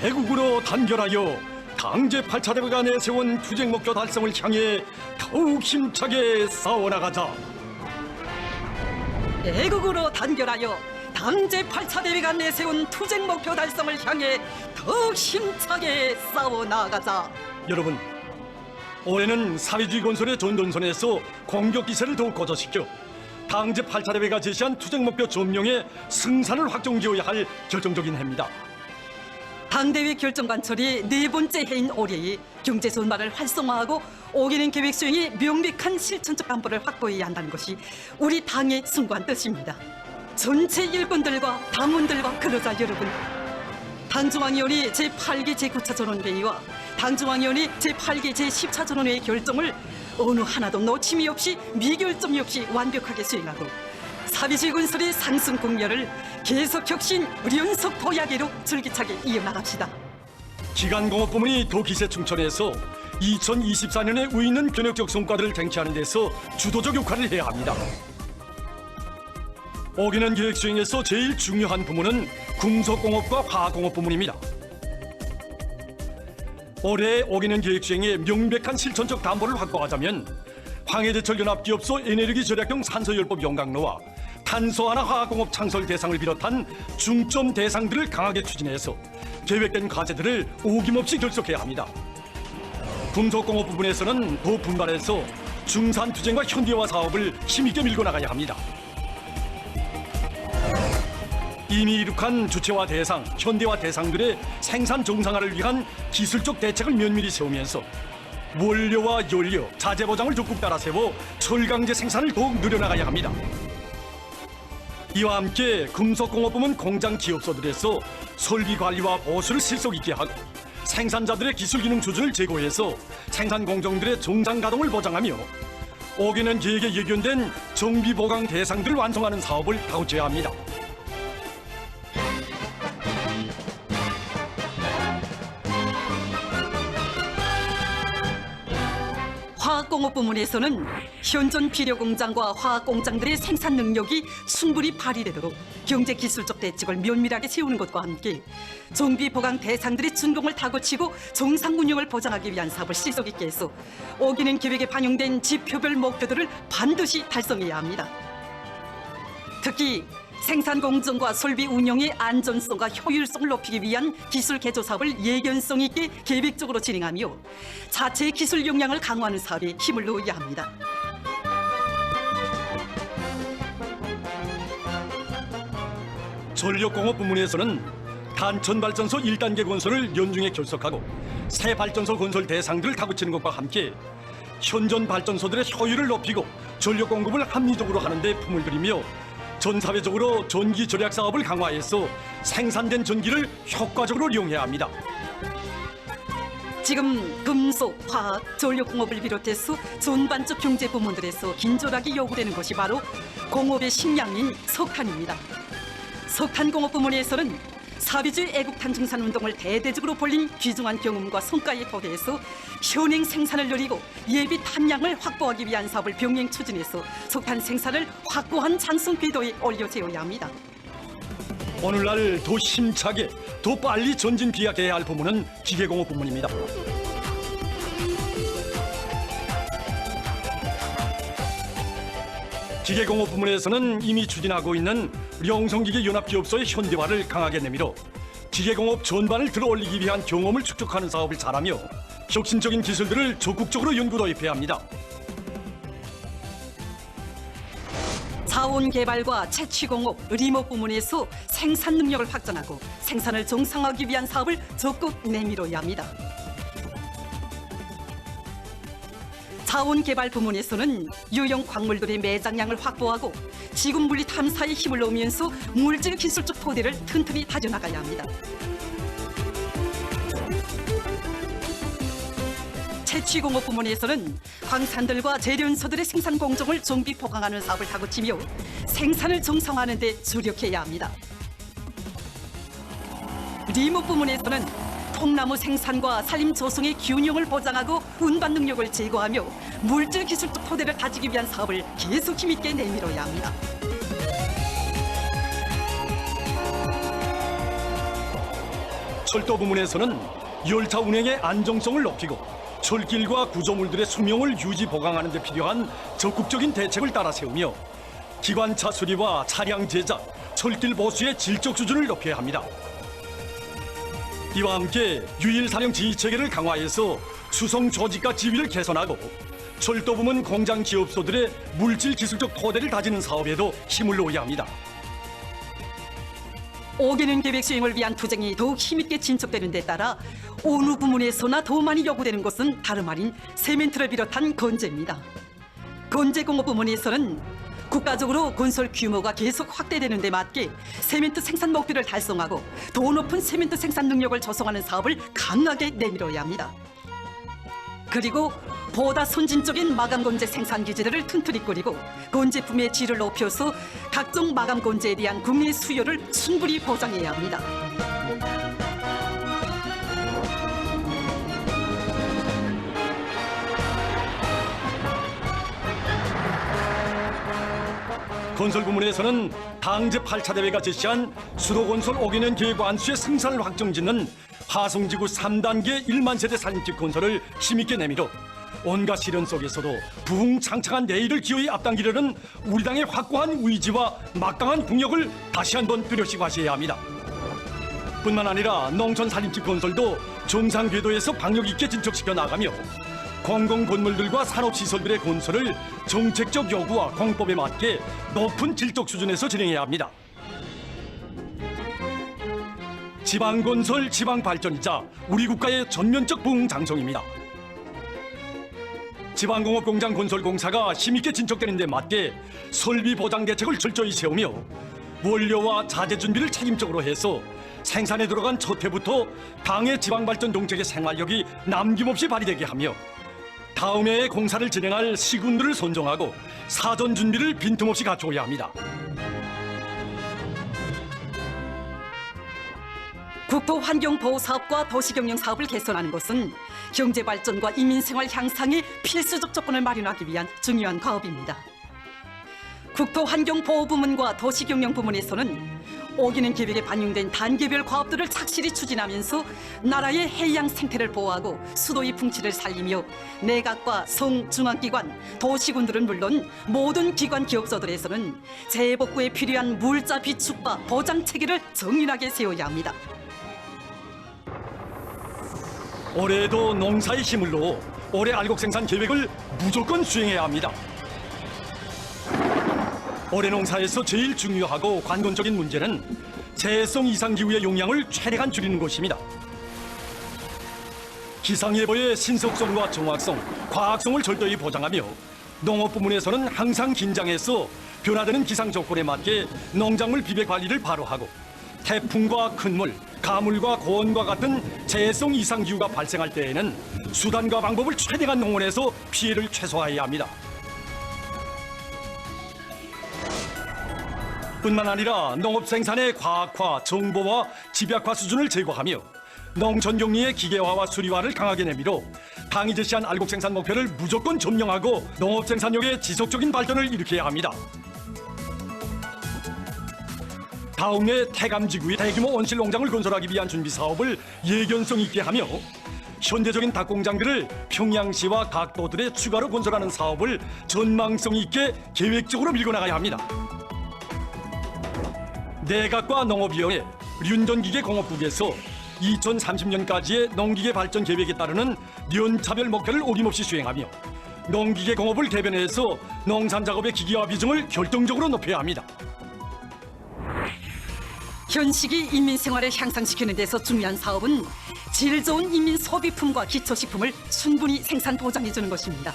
애국으로 단결하여 강제 8차 대회가 내세운 투쟁 목표 달성을 향해 더욱 힘차게 싸워나가자. 애국으로 단결하여 강제 8차 대회가 내세운 투쟁 목표 달성을 향해 더욱 힘차게 싸워나가자. 여러분, 올해는 사회주의 건설의 전전선에서 공격 기세를 더욱 고조시켜 강제 8차 대회가 제시한 투쟁 목표 점령의 승산을 확정지어야 할 결정적인 해입니다. 당대회 결정 관철이 네 번째 해인 올해에 경제 전반을 활성화하고 오기는 계획 수행이 명백한 실천적 안보를 확보해야 한다는 것이 우리 당의 숭고한 뜻입니다. 전체 일꾼들과 당원들과 근로자 여러분, 당중앙위원회 제8기 제9차 전원회의와 당중앙위원회 제8기 제10차 전원회의 결정을 어느 하나도 놓침이 없이 미결점이 없이 완벽하게 수행하고 사회주의 건설의 상승 공열을 계속 혁신 연속 도약으로 줄기차게 이어나갑시다. 기간공업부문이 도기세 충천에서 2024년에 우있는 변혁적 성과들을 쟁취하는 데서 주도적 역할을 해야 합니다. 오기는 계획 수행에서 제일 중요한 부문은 금속공업과 화학공업 부문입니다. 올해 오기는 계획 수행에 명백한 실천적 담보를 확보하자면 황해제철 연합기업소 에너지 절약형 산소열법 용광로와 탄소하나 화학공업 창설 대상을 비롯한 중점 대상들을 강하게 추진해서 계획된 과제들을 어김없이 결속해야 합니다. 금속공업 부분에서는 더 분발해서 중산 투쟁과 현대화 사업을 힘있게 밀고 나가야 합니다. 이미 이룩한 주체화 대상, 현대화 대상들의 생산 정상화를 위한 기술적 대책을 면밀히 세우면서 원료와 연료, 자재 보장을 적극 따라 세워 철강제 생산을 더욱 늘려나가야 합니다. 이와 함께 금속공업부문 공장 기업소들에서 설비 관리와 보수를 실속 있게 하고 생산자들의 기술 기능 조준을 제고해서 생산 공정들의 정상 가동을 보장하며 오기는 계획에 예견된 정비 보강 대상들을 완성하는 사업을 다우쳐야 합니다. 화학공업 부문에서는 현존 비료공장과 화학공장들의 생산 능력이 충분히 발휘되도록 경제기술적 대책을 면밀하게 세우는 것과 함께 정비 보강 대상들의 준공을 다고치고 정상 운영을 보장하기 위한 사업을 실속 있게 해서 오기는 계획에 반영된 지표별 목표들을 반드시 달성해야 합니다. 특히 생산 공정과 설비 운영의 안전성과 효율성을 높이기 위한 기술 개조 사업을 예견성 있게 계획적으로 진행하며 자체 기술 역량을 강화하는 사업에 힘을 넣어야 합니다. 전력공업 부문에서는 단천발전소 1단계 건설을 연중에 결석하고 새 발전소 건설 대상들을 다붙이는 것과 함께 현존 발전소들의 효율을 높이고 전력 공급을 합리적으로 하는 데 품을 들이며 전 사회적으로 전기 절약 사업을 강화해서 생산된 전기를 효과적으로 이용해야 합니다. 지금 금속, 화학, 전력공업을 비롯해서 전반적 경제 부문들에서 긴절하게 요구되는 것이 바로 공업의 식량인 석탄입니다. 석탄공업 부문에서는 사회주의 애국탄 증산 운동을 대대적으로 벌린 귀중한 경험과 성과에 토대해서 현행 생산을 늘리고 예비 탄량을 확보하기 위한 사업을 병행 추진해서 석탄 생산을 확고한 장성 궤도에 올려세워야 합니다. 오늘날 더 힘차게, 더 빨리 전진 비약해야 할 부문은 기계공업 부문입니다. 기계공업 부문에서는 이미 추진하고 있는 영성기계 연합기업소의 현대화를 강하게 내밀어 기계공업 전반을 들어올리기 위한 경험을 축적하는 사업을 잘하며 혁신적인 기술들을 적극적으로 연구 도입해야 합니다. 자원개발과 채취공업, 의료목 부문에서 생산 능력을 확장하고 생산을 정상화하기 위한 사업을 적극 내밀어야 합니다. 자원개발 부문에서는 유용 광물들의 매장량을 확보하고 지금 물리 탐사에 힘을 넣으면서 물질 기술적 토대를 튼튼히 다져나가야 합니다. 채취공업 부문에서는 광산들과 재련소들의 생산 공정을 정비 보강하는 사업을 다고치며 생산을 정상화하는 데 주력해야 합니다. 리목 부문에서는 통나무 생산과 산림 조성의 균형을 보장하고 운반 능력을 제고하며 물질 기술적 토대를 다지기 위한 사업을 계속 힘있게 내밀어야 합니다. 철도 부문에서는 열차 운행의 안정성을 높이고 철길과 구조물들의 수명을 유지 보강하는 데 필요한 적극적인 대책을 따라 세우며 기관차 수리와 차량 제작, 철길 보수의 질적 수준을 높여야 합니다. 이와 함께 유일사령 지휘체계를 강화해서 수송 조직과 지위를 개선하고 철도 부문 공장 기업소들의 물질 기술적 토대를 다지는 사업에도 힘을 놓아야 합니다. 5개년 계획 수행을 위한 투쟁이 더욱 힘있게 진척되는 데 따라 어느 부문에서나 더 많이 요구되는 것은 다름 아닌 세멘트를 비롯한 건재입니다. 건재공업 부문에서는 국가적으로 건설 규모가 계속 확대되는 데 맞게 세멘트 생산 목표를 달성하고 더 높은 세멘트 생산 능력을 조성하는 사업을 강하게 내밀어야 합니다. 그리고 보다 선진적인 마감 건재 생산 기지들을 튼튼히 꾸리고 건제품의 질을 높여서 각종 마감 건재에 대한 국내 수요를 충분히 보장해야 합니다. 건설 부문에서는 당 제8차 대회가 제시한 수도건설 5개년 계획 완수의 승산을 확정짓는 화성지구 3단계 1만 세대 산입집 건설을 힘있게 내밀어 온갖 시련 속에서도 부흥창창한 내일을 기어이 앞당기려는 우리 당의 확고한 의지와 막강한 국력을 다시 한번 뚜렷이하셔야 합니다. 뿐만 아니라 농촌 산입집 건설도 정상 궤도에서 박력 있게 진척시켜 나가며 공공 건물들과 산업시설들의 건설을 정책적 요구와 공법에 맞게 높은 질적 수준에서 진행해야 합니다. 지방건설, 지방발전이자 우리 국가의 전면적 부흥장성입니다. 지방공업공장 건설공사가 힘있게 진척되는 데 맞게 설비 보장 대책을 철저히 세우며 원료와 자재 준비를 책임적으로 해서 생산에 들어간 첫 해부터 당의 지방발전 정책의 생활력이 남김없이 발휘되게 하며 다음 해에 공사를 진행할 시군들을 선정하고 사전 준비를 빈틈없이 갖추어야 합니다. 국토환경보호사업과 도시경영사업을 개선하는 것은 경제발전과 인민생활 향상의 필수적 조건을 마련하기 위한 중요한 과업입니다. 국토환경보호부문과 도시경영부문에서는 5개년 계획에 반영된 단계별 과업들을 착실히 추진하면서 나라의 해양 생태를 보호하고 수도의 풍치를 살리며 내각과 성, 중앙기관, 도시군들은 물론 모든 기관 기업소들에서는 재복구에 필요한 물자 비축과 보장 체계를 정밀하게 세워야 합니다. 올해에도 농사의 힘을 놓아 올해 알곡 생산 계획을 무조건 수행해야 합니다. 올해 농사에서 제일 중요하고 관건적인 문제는 재해성 이상기후의 용량을 최대한 줄이는 것입니다. 기상예보의 신속성과 정확성, 과학성을 절도히 보장하며 농업 부문에서는 항상 긴장해서 변화되는 기상 조건에 맞게 농작물 비배 관리를 바로 하고 태풍과 큰 물, 가물과 고온과 같은 재해성 이상기후가 발생할 때에는 수단과 방법을 최대한 동원해서 피해를 최소화해야 합니다. 뿐만 아니라 농업 생산의 과학화, 정보화, 집약화 수준을 제고하며 농촌 격리의 기계화와 수리화를 강하게 내밀어 당이 제시한 알곡 생산 목표를 무조건 점령하고 농업 생산력의 지속적인 발전을 일으켜야 합니다. 다음 해 태감지구의 대규모 온실 농장을 건설하기 위한 준비 사업을 예견성 있게 하며 현대적인 닭공장들을 평양시와 각 도들에 추가로 건설하는 사업을 전망성 있게 계획적으로 밀고 나가야 합니다. 내각과 농업위원회, 륜전기계공업국에서 2030년까지의 농기계 발전 계획에 따르는 연차별 목표를 어김없이 수행하며 농기계공업을 개변해서 농산작업의 기기화 비중을 결정적으로 높여야 합니다. 현 시기 인민 생활을 향상시키는 데서 중요한 사업은 질 좋은 인민 소비품과 기초식품을 충분히 생산 보장해 주는 것입니다.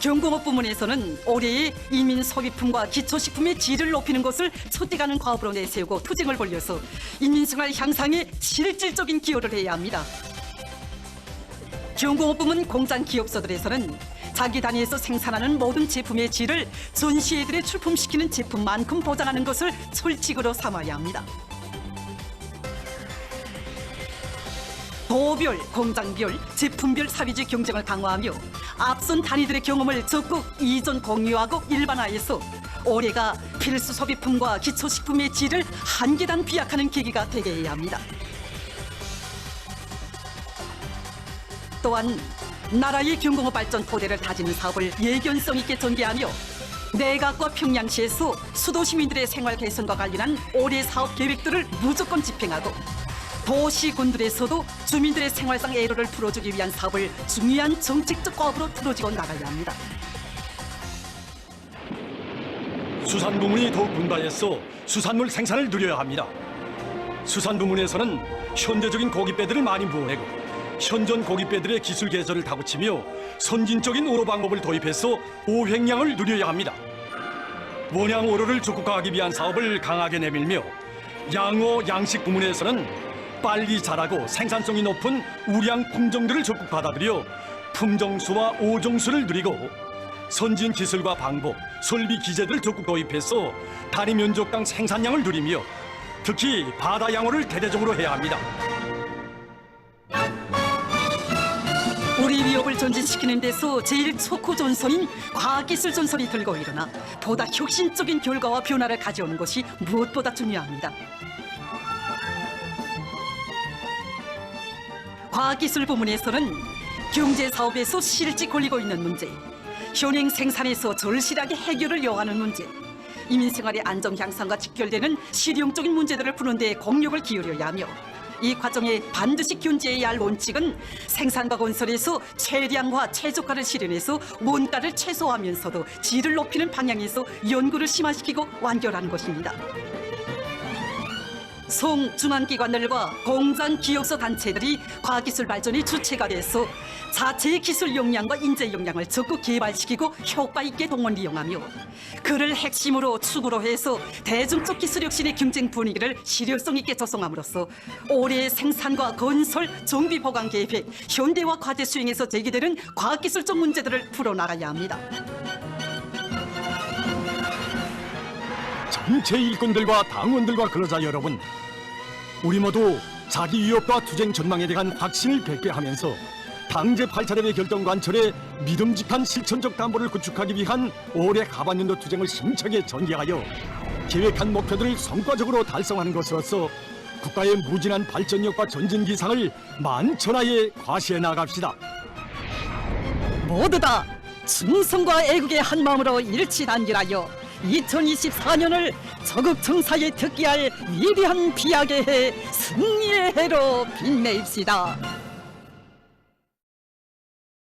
경공업 부문에서는 올해의 인민 소비품과 기초식품의 질을 높이는 것을 촉진하는 과업으로 내세우고 투쟁을 벌여서 인민생활 향상에 실질적인 기여를 해야 합니다. 경공업 부문 공장 기업소들에서는 자기 단위에서 생산하는 모든 제품의 질을 전시회들에 출품시키는 제품만큼 보장하는 것을 철칙으로 삼아야 합니다. 도별, 공장별, 제품별 사회주의 경쟁을 강화하며 앞선 단위들의 경험을 적극 이전 공유하고 일반화해서 올해가 필수 소비품과 기초식품의 질을 한 계단 비약하는 계기가 되게 해야 합니다. 또한 나라의 경공업 발전 토대를 다지는 사업을 예견성 있게 전개하며 내각과 평양시에서 수도 시민들의 생활 개선과 관련한 올해 사업 계획들을 무조건 집행하고 도시군들에서도 주민들의 생활상 애로를 풀어주기 위한 사업을 중요한 정책적 과업으로 풀어지고 나가야 합니다. 수산 부문이 더욱 분발해서 수산물 생산을 늘려야 합니다. 수산 부문에서는 현대적인 고깃배들을 많이 모으고 현존 고깃배들의 기술 개선을 다구치며 선진적인 오로 방법을 도입해서 오획량을 늘려야 합니다. 원양 오로를 적극화하기 위한 사업을 강하게 내밀며 양어 양식 부문에서는 빨리 자라고 생산성이 높은 우량 품종들을 적극 받아들여 품종수와 오종수를 늘리고 선진 기술과 방법, 설비 기재들을 적극 도입해서 단위 면적당 생산량을 늘리며 특히 바다 양어를 대대적으로 해야 합니다. 우리 위협을 전진시키는 데서 제일 좋고 전선인 과학기술 전선이 들고 일어나 보다 혁신적인 결과와 변화를 가져오는 것이 무엇보다 중요합니다. 과학기술 부문에서는 경제사업에서 실직 걸리고 있는 문제, 현행 생산에서 절실하게 해결을 요하는 문제, 이민생활의 안정 향상과 직결되는 실용적인 문제들을 푸는 데 공력을 기울여야 하며 이 과정에 반드시 견지해야 할 원칙은 생산과 건설에서 최량화, 최저가를 실현해서 원가를 최소화하면서도 질을 높이는 방향에서 연구를 심화시키고 완결하는 것입니다. 송중앙기관들과 공장 기업소 단체들이 과학기술 발전의 주체가 돼서 자체의 기술 역량과 인재 역량을 적극 개발시키고 효과 있게 동원 이용하며 그를 핵심으로 축으로 해서 대중적 기술 혁신의 경쟁 분위기를 실효성 있게 조성함으로써 올해의 생산과 건설, 정비 보강 계획, 현대화 과제 수행에서 제기되는 과학기술적 문제들을 풀어나가야 합니다. 전체 일꾼들과 당원들과 근로자 여러분, 우리 모두 자기 위협과 투쟁 전망에 대한 확신을 갖게 하면서 당제 8차례의 결정 관철에 믿음직한 실천적 담보를 구축하기 위한 올해 하반년도 투쟁을 힘차게 전개하여 계획한 목표들을 성과적으로 달성하는 것으로서 국가의 무진한 발전력과 전진 기상을 만천하에 과시해 나갑시다. 모두 다 충성과 애국의 한 마음으로 일치단결하여 2024년을 저극정사에 특기할 위대한 비약의 해, 승리의 해로 빛내입시다.